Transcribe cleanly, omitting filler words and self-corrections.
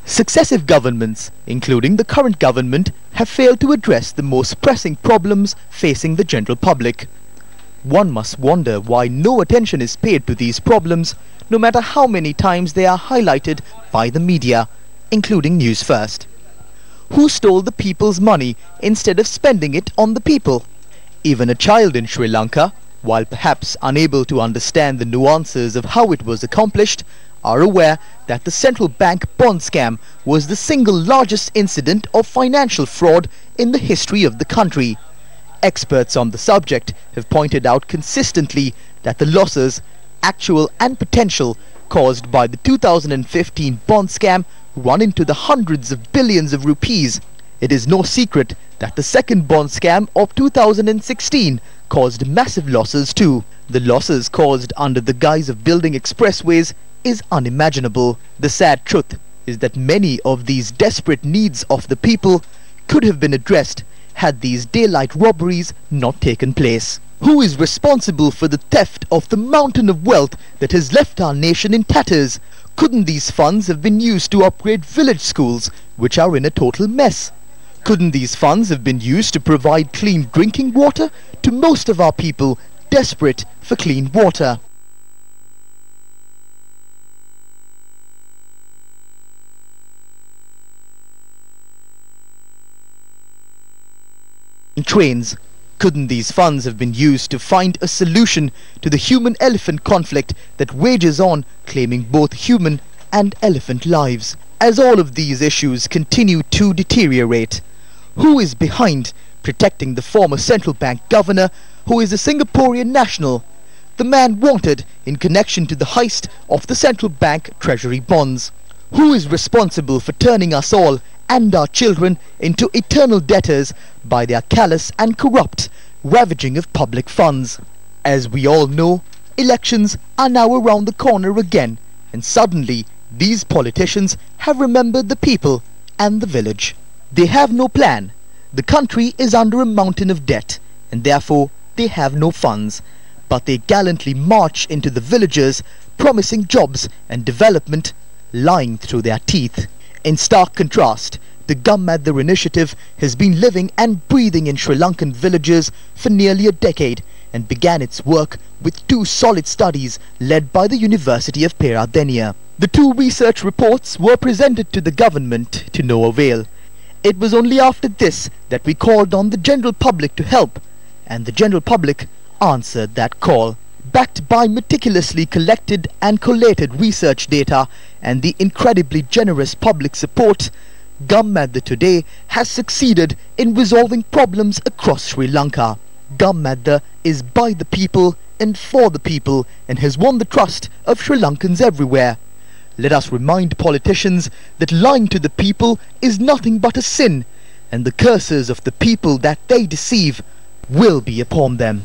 Successive governments, including the current government, have failed to address the most pressing problems facing the general public. One must wonder why no attention is paid to these problems, no matter how many times they are highlighted by the media, including News First. Who stole the people's money instead of spending it on the people? Even a child in Sri Lanka, while perhaps unable to understand the nuances of how it was accomplished, are aware that the central bank bond scam was the single largest incident of financial fraud in the history of the country. Experts on the subject have pointed out consistently that the losses, actual and potential, caused by the 2015 bond scam run into the hundreds of billions of rupees. It is no secret that the second bond scam of 2016 caused massive losses too. The losses caused under the guise of building expressways is unimaginable. The sad truth is that many of these desperate needs of the people could have been addressed had these daylight robberies not taken place. Who is responsible for the theft of the mountain of wealth that has left our nation in tatters? Couldn't these funds have been used to upgrade village schools, which are in a total mess? Couldn't these funds have been used to provide clean drinking water to most of our people desperate for clean water? Trains. Couldn't these funds have been used to find a solution to the human-elephant conflict that wages on, claiming both human and elephant lives? As all of these issues continue to deteriorate, who is behind protecting the former central bank governor, who is a Singaporean national, the man wanted in connection to the heist of the central bank treasury bonds? Who is responsible for turning us all and our children into eternal debtors by their callous and corrupt ravaging of public funds? As we all know, elections are now around the corner again, and suddenly these politicians have remembered the people and the village. They have no plan. The country is under a mountain of debt, and therefore they have no funds. But they gallantly march into the villages, promising jobs and development, lying through their teeth. In stark contrast, the Gammadhar initiative has been living and breathing in Sri Lankan villages for nearly a decade and began its work with 2 solid studies led by the University of Peradeniya. The 2 research reports were presented to the government to no avail. It was only after this that we called on the general public to help, and the general public answered that call. Backed by meticulously collected and collated research data and the incredibly generous public support, Gammadhar today has succeeded in resolving problems across Sri Lanka. Gammadhar is by the people and for the people and has won the trust of Sri Lankans everywhere. Let us remind politicians that lying to the people is nothing but a sin, and the curses of the people that they deceive will be upon them.